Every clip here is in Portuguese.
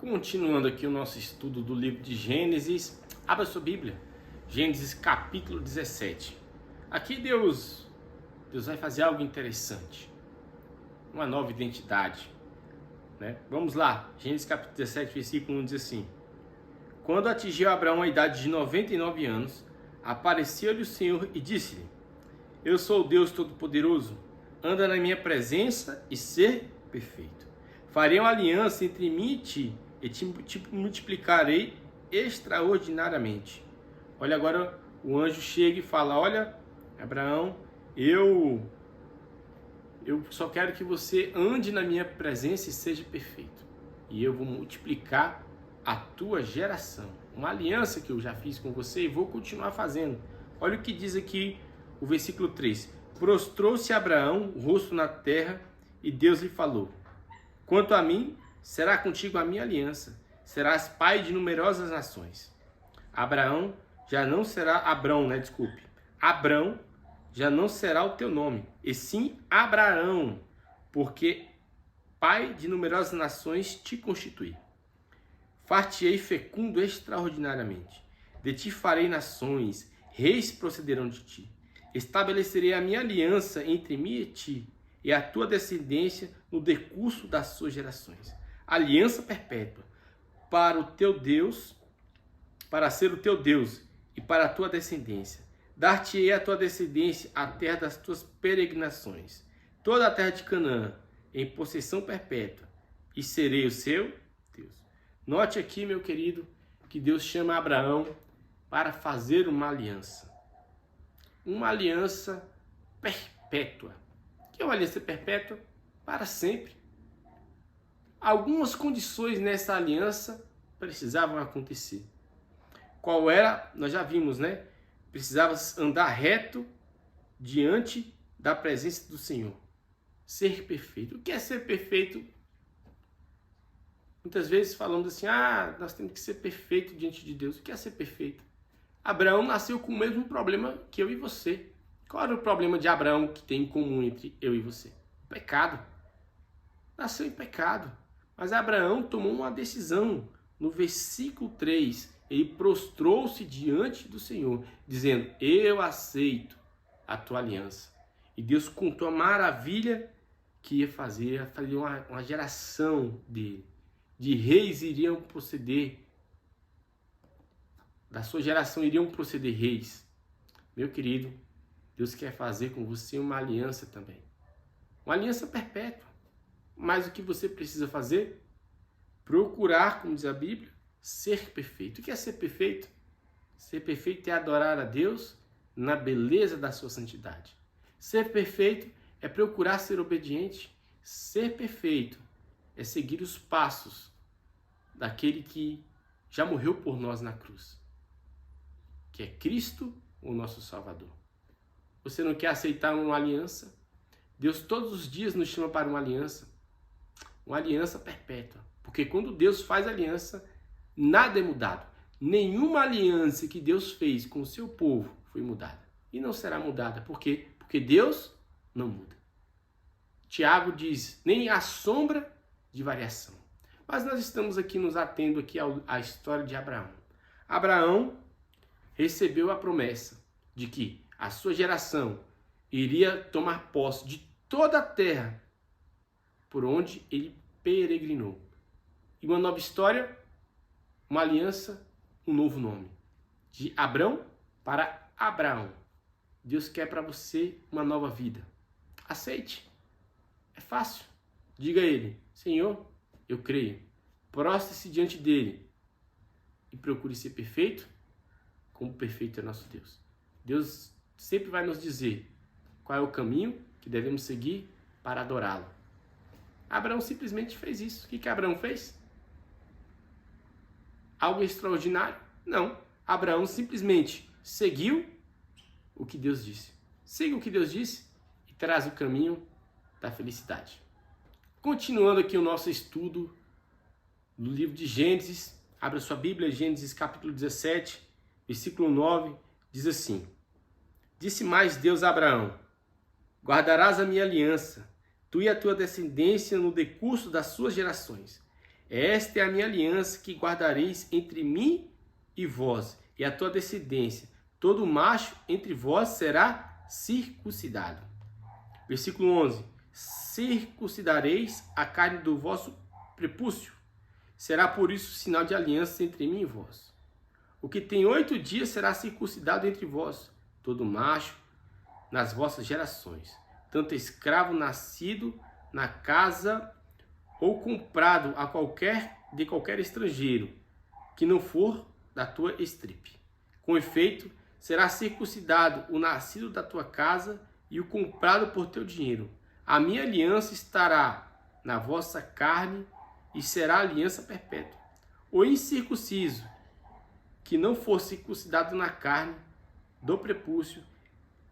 Continuando aqui o nosso estudo do livro de Gênesis, abra sua Bíblia, Gênesis capítulo 17. Aqui Deus vai fazer algo interessante, uma nova identidade, né? Vamos lá, Gênesis capítulo 17, versículo 1 diz assim: Quando atingiu Abraão a idade de 99 anos, apareceu-lhe o Senhor e disse-lhe: Eu sou o Deus Todo-Poderoso, anda na minha presença e ser perfeito. Farei uma aliança entre mim e ti, e te multiplicarei extraordinariamente. Olha, agora o anjo chega e fala: Olha, Abraão, eu só quero que você ande na minha presença e seja perfeito. E eu vou multiplicar a tua geração. Uma aliança que eu já fiz com você e vou continuar fazendo. Olha o que diz aqui o versículo 3. Prostrou-se Abraão, o rosto na terra, e Deus lhe falou: Quanto a mim, será contigo a minha aliança. Serás pai de numerosas nações. Abrão já não será o teu nome, e sim Abraão, porque pai de numerosas nações te constituí. Far-te-ei fecundo extraordinariamente. De ti farei nações, reis procederão de ti. Estabelecerei a minha aliança entre mim e ti, e a tua descendência no decurso das suas gerações. Aliança perpétua para o teu Deus, para ser o teu Deus e para a tua descendência. Dar-te-ei a tua descendência a terra das tuas peregrinações, toda a terra de Canaã, em possessão perpétua, e serei o seu Deus. Note aqui, meu querido, que Deus chama Abraão para fazer uma aliança perpétua. Que é uma aliança perpétua para sempre. Algumas condições nessa aliança precisavam acontecer. Qual era? Nós já vimos, né? Precisava andar reto diante da presença do Senhor. Ser perfeito. O que é ser perfeito? Muitas vezes falamos assim: nós temos que ser perfeito diante de Deus. O que é ser perfeito? Abraão nasceu com o mesmo problema que eu e você. Qual era o problema de Abraão que tem em comum entre eu e você? O pecado. Nasceu em pecado. Mas Abraão tomou uma decisão. No versículo 3, ele prostrou-se diante do Senhor, dizendo: Eu aceito a tua aliança. E Deus contou a maravilha que ia fazer uma geração dele. De reis iriam proceder. Da sua geração iriam proceder reis. Meu querido, Deus quer fazer com você uma aliança também. Uma aliança perpétua. Mas o que você precisa fazer? Procurar, como diz a Bíblia, ser perfeito. O que é ser perfeito? Ser perfeito é adorar a Deus na beleza da sua santidade. Ser perfeito é procurar ser obediente. Ser perfeito é seguir os passos daquele que já morreu por nós na cruz, que é Cristo, o nosso Salvador. Você não quer aceitar uma aliança? Deus todos os dias nos chama para uma aliança perpétua. Porque quando Deus faz aliança, nada é mudado. Nenhuma aliança que Deus fez com o seu povo foi mudada. E não será mudada. Por quê? Porque Deus não muda. Tiago diz: nem a sombra de variação. Mas nós estamos aqui nos atendo aqui à história de Abraão. Abraão recebeu a promessa de que a sua geração iria tomar posse de toda a terra por onde ele peregrinou. E uma nova história, uma aliança, um novo nome. De Abrão para Abraão. Deus quer para você uma nova vida. Aceite. É fácil. Diga a ele: Senhor, eu creio. Prostre-se diante dele e procure ser perfeito, como perfeito é nosso Deus. Deus sempre vai nos dizer qual é o caminho que devemos seguir para adorá-lo. Abraão simplesmente fez isso. O que Abraão fez? Algo extraordinário? Não. Abraão simplesmente seguiu o que Deus disse. Siga o que Deus disse e traz o caminho da felicidade. Continuando aqui o nosso estudo no livro de Gênesis, abra sua Bíblia, Gênesis capítulo 17, versículo 9, diz assim: Disse mais Deus a Abraão: Guardarás a minha aliança, tu e a tua descendência no decurso das suas gerações. Esta é a minha aliança que guardareis entre mim e vós, e a tua descendência. Todo macho entre vós será circuncidado. Versículo 11. Circuncidareis a carne do vosso prepúcio. Será por isso sinal de aliança entre mim e vós. O que tem 8 dias será circuncidado entre vós, todo macho nas vossas gerações, tanto escravo nascido na casa ou comprado de qualquer estrangeiro, que não for da tua estripe. Com efeito, será circuncidado o nascido da tua casa e o comprado por teu dinheiro. A minha aliança estará na vossa carne e será aliança perpétua. O incircunciso, que não for circuncidado na carne do prepúcio,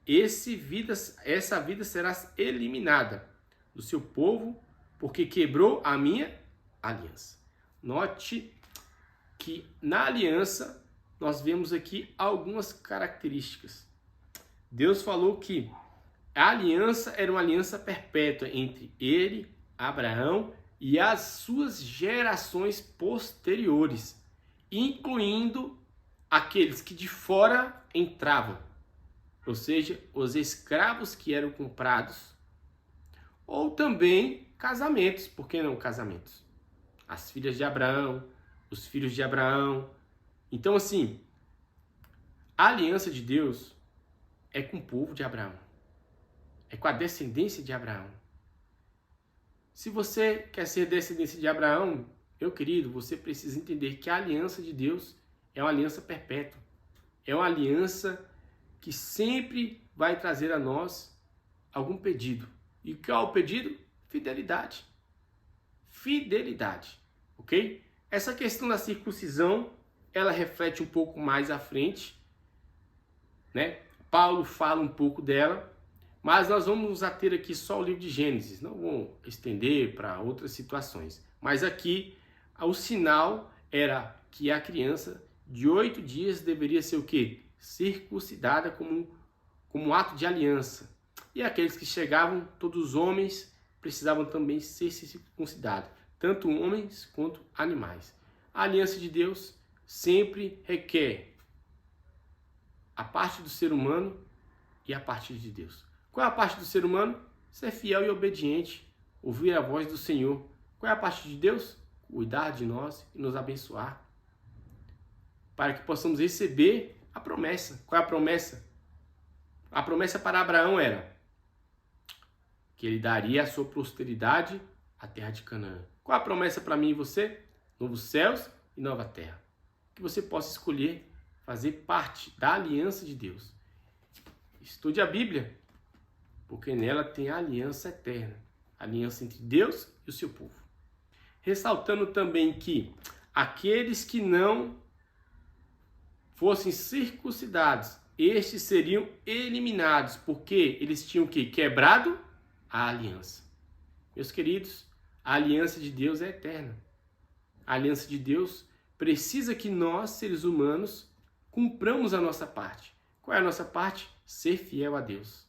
essa vida será eliminada do seu povo, porque quebrou a minha aliança. Note que na aliança nós vemos aqui algumas características. Deus falou que a aliança era uma aliança perpétua entre ele, Abraão, e as suas gerações posteriores, incluindo aqueles que de fora entravam, ou seja, os escravos que eram comprados, ou também casamentos, por que não casamentos? As filhas de Abraão, os filhos de Abraão. Então, assim, a aliança de Deus é com o povo de Abraão, é com a descendência de Abraão. Se você quer ser descendência de Abraão, meu querido, você precisa entender que a aliança de Deus é uma aliança perpétua. É uma aliança que sempre vai trazer a nós algum pedido. E qual é o pedido? Fidelidade. Fidelidade, ok? Essa questão da circuncisão, ela reflete um pouco mais à frente, né? Paulo fala um pouco dela, mas nós vamos nos ater aqui só ao livro de Gênesis, não vou estender para outras situações. Mas aqui, o sinal era que a criança de 8 dias deveria ser o quê? Circuncidada como um ato de aliança. E aqueles que chegavam, todos os homens, precisavam também ser circuncidados, tanto homens quanto animais. A aliança de Deus sempre requer a parte do ser humano e a parte de Deus. Qual é a parte do ser humano? Ser fiel e obediente, ouvir a voz do Senhor. Qual é a parte de Deus? Cuidar de nós e nos abençoar, para que possamos receber a promessa. Qual é a promessa? A promessa para Abraão era que ele daria a sua posteridade a terra de Canaã. Qual a promessa para mim e você? Novos céus e nova terra. Que você possa escolher fazer parte da aliança de Deus. Estude a Bíblia, porque nela tem a aliança eterna, a aliança entre Deus e o seu povo. Ressaltando também que aqueles que não fossem circuncidados, estes seriam eliminados, porque eles tinham que quebrado a aliança. Meus queridos, a aliança de Deus é eterna. A aliança de Deus precisa que nós, seres humanos, cumpramos a nossa parte. Qual é a nossa parte? Ser fiel a Deus.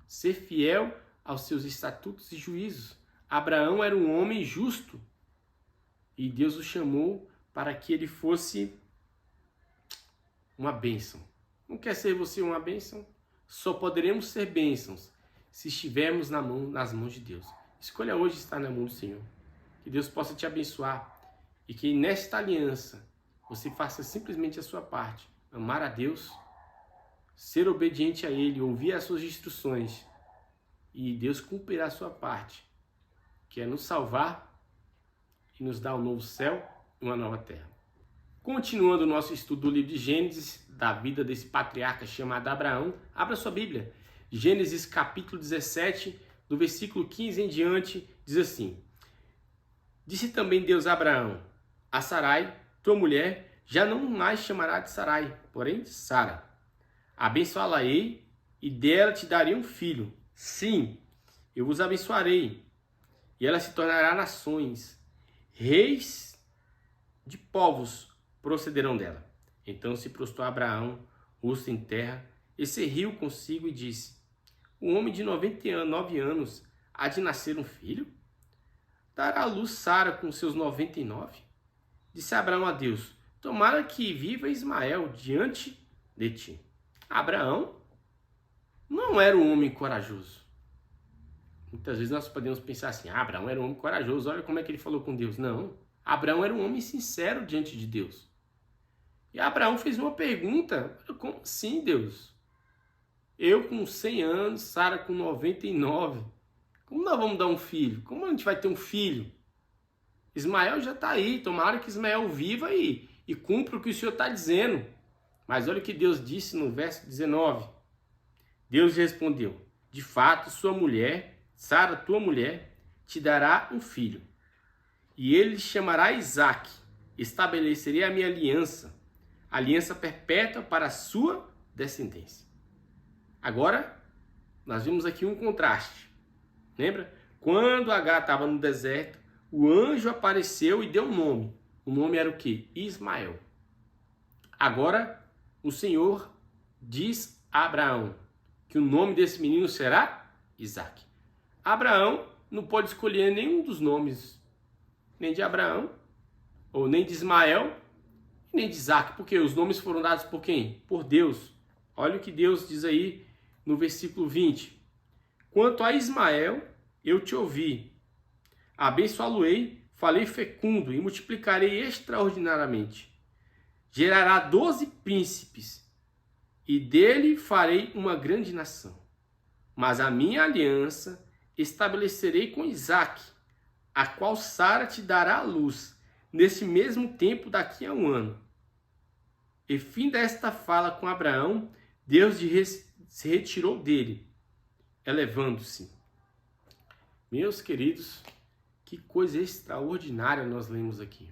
Ser fiel aos seus estatutos e juízos. Abraão era um homem justo e Deus o chamou para que ele fosse uma bênção. Não quer ser você uma bênção? Só poderemos ser bênçãos se estivermos nas mãos de Deus. Escolha hoje estar na mão do Senhor. Que Deus possa te abençoar e que nesta aliança você faça simplesmente a sua parte. Amar a Deus, ser obediente a Ele, ouvir as suas instruções e Deus cumprirá a sua parte, que é nos salvar e nos dar um novo céu e uma nova terra. Continuando o nosso estudo do livro de Gênesis, da vida desse patriarca chamado Abraão, abra sua Bíblia. Gênesis capítulo 17, do versículo 15 em diante, diz assim: Disse também Deus a Abraão: A Sarai, tua mulher, já não mais chamará de Sarai, porém Sara. Abençoá-la-ei e dela te darei um filho. Sim, eu vos abençoarei, e ela se tornará nações, reis de povos procederão dela. Então se prostrou Abraão, rosto em terra, e se riu consigo e disse: O homem de 99 anos há de nascer um filho? dará à luz Sara com seus 99? Disse Abraão a Deus: tomara que viva Ismael diante de ti. Abraão não era um homem corajoso. Muitas vezes nós podemos pensar assim: Abraão era um homem corajoso, olha como é que ele falou com Deus. Não, Abraão era um homem sincero diante de Deus. E Abraão fez uma pergunta: como assim, Deus? Eu com 100 anos, Sara com 99. Como nós vamos dar um filho? Como a gente vai ter um filho? Ismael já está aí, tomara que Ismael viva e cumpra o que o Senhor está dizendo. Mas olha o que Deus disse no verso 19. Deus respondeu: de fato, sua mulher, Sara, tua mulher, te dará um filho. E ele lhe chamará Isaque. Estabelecerei a minha aliança perpétua para a sua descendência. Agora, nós vimos aqui um contraste. Lembra? Quando Agar estava no deserto, o anjo apareceu e deu um nome. O nome era o quê? Ismael. Agora, o Senhor diz a Abraão que o nome desse menino será Isaque. Abraão não pode escolher nenhum dos nomes, nem de Abraão, ou nem de Ismael, nem de Isaque, porque os nomes foram dados por quem? Por Deus. Olha o que Deus diz aí no versículo 20. Quanto a Ismael, eu te ouvi, abençoá-lo-ei, falei fecundo e multiplicarei extraordinariamente. Gerará 12 príncipes, e dele farei uma grande nação. Mas a minha aliança estabelecerei com Isaque, a qual Sara te dará à luz, nesse mesmo tempo daqui a um ano. E fim desta fala com Abraão, Deus se retirou dele, elevando-se. Meus queridos, que coisa extraordinária nós lemos aqui.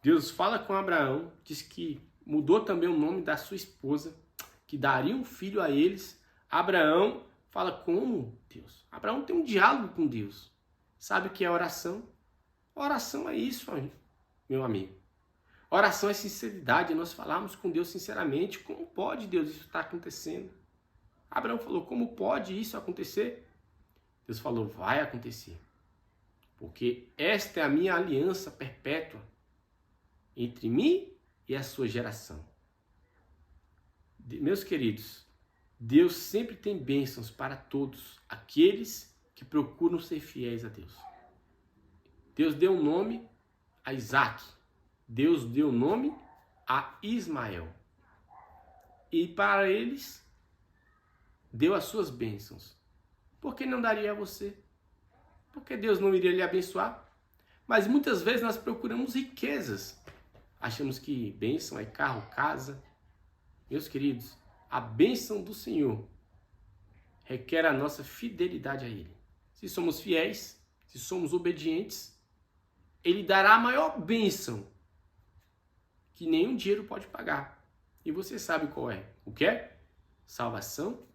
Deus fala com Abraão, diz que mudou também o nome da sua esposa, que daria um filho a eles. Abraão fala como Deus. Abraão tem um diálogo com Deus. Sabe o que é oração? Oração é isso, meu amigo. Oração é sinceridade, nós falarmos com Deus sinceramente. Como pode, Deus, isso estar acontecendo? Abraão falou, como pode isso acontecer? Deus falou, vai acontecer. Porque esta é a minha aliança perpétua entre mim e a sua geração. Meus queridos, Deus sempre tem bênçãos para todos aqueles que procuram ser fiéis a Deus. Deus deu um nome a Isaque. Deus deu nome a Ismael. E para eles, deu as suas bênçãos. Por que não daria a você? Porque Deus não iria lhe abençoar? Mas muitas vezes nós procuramos riquezas. Achamos que bênção é carro, casa. Meus queridos, a bênção do Senhor requer a nossa fidelidade a Ele. Se somos fiéis, se somos obedientes, Ele dará a maior bênção que nenhum dinheiro pode pagar. E você sabe qual é. O que é? Salvação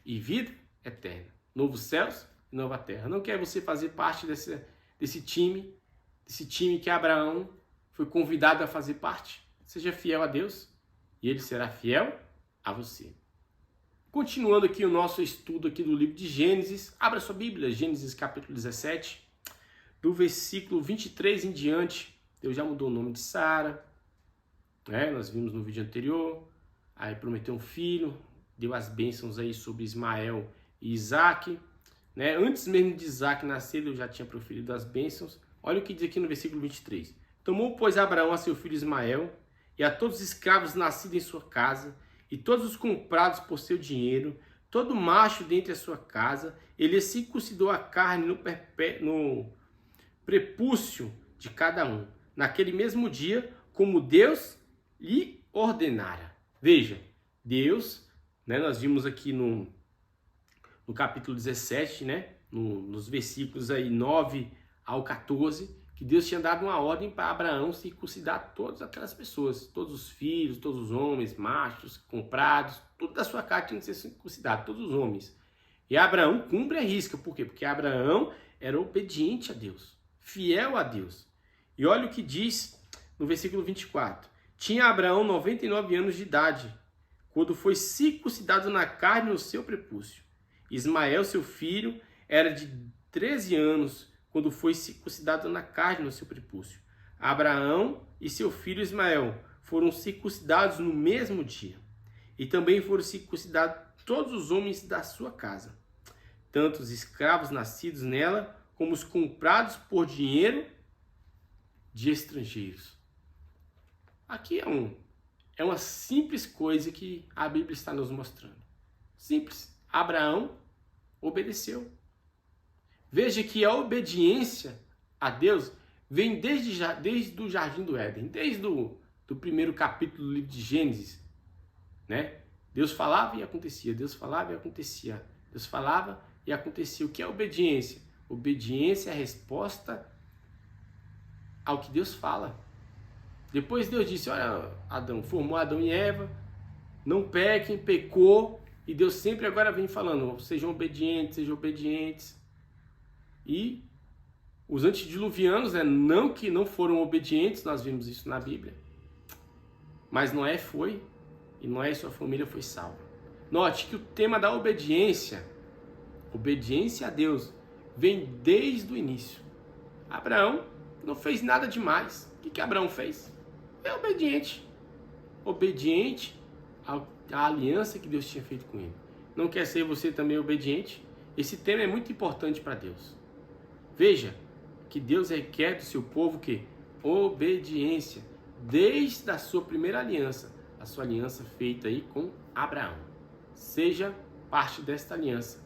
e vida eterna. Novos céus e nova terra. Não quer você fazer parte desse time que Abraão foi convidado a fazer parte? Seja fiel a Deus e Ele será fiel a você. Continuando aqui o nosso estudo aqui do livro de Gênesis, abra sua Bíblia, Gênesis capítulo 17, do versículo 23 em diante. Deus já mudou o nome de Sara, nós vimos no vídeo anterior, aí prometeu um filho, deu as bênçãos aí sobre Ismael e Isaque, Antes mesmo de Isaque nascer, Deus já tinha proferido as bênçãos. Olha o que diz aqui no versículo 23. Tomou, pois, Abraão a seu filho Ismael, e a todos os escravos nascidos em sua casa, e todos os comprados por seu dinheiro, todo macho dentre a sua casa, ele circuncidou a carne no prepúcio de cada um, naquele mesmo dia, como Deus lhe ordenara. Veja, Deus, nós vimos aqui no capítulo 17, nos versículos aí 9 ao 14, que Deus tinha dado uma ordem para Abraão circuncidar todas aquelas pessoas, todos os filhos, todos os homens, machos, comprados, tudo da sua casa tinha que ser circuncidado, todos os homens. E Abraão cumpre a risca, por quê? Porque Abraão era obediente a Deus, fiel a Deus. E olha o que diz no versículo 24. Tinha Abraão 99 anos de idade, quando foi circuncidado na carne no seu prepúcio. Ismael, seu filho, era de 13 anos, quando foi circuncidado na carne no seu prepúcio. Abraão e seu filho Ismael foram circuncidados no mesmo dia. E também foram circuncidados todos os homens da sua casa, tanto os escravos nascidos nela, como os comprados por dinheiro de estrangeiros. Aqui é uma simples coisa que a Bíblia está nos mostrando. Simples. Abraão obedeceu. Veja que a obediência a Deus vem desde o Jardim do Éden, desde do primeiro capítulo do livro de Gênesis, né? Deus falava e acontecia, Deus falava e acontecia, Deus falava e acontecia. O que é obediência? Obediência é a resposta ao que Deus fala. Depois Deus disse, olha, Adão, formou Adão e Eva, não pequem, pecou, e Deus sempre agora vem falando, sejam obedientes. E os antediluvianos, né, não que não foram obedientes, nós vimos isso na Bíblia, mas Noé foi, e Noé e sua família foi salva. Note que o tema da obediência a Deus, vem desde o início. Abraão não fez nada demais. O que Abraão fez? É obediente. Obediente à aliança que Deus tinha feito com ele. Não quer ser você também obediente? Esse tema é muito importante para Deus. Veja que Deus requer do seu povo que obediência, desde a sua primeira aliança, a sua aliança feita aí com Abraão. Seja parte desta aliança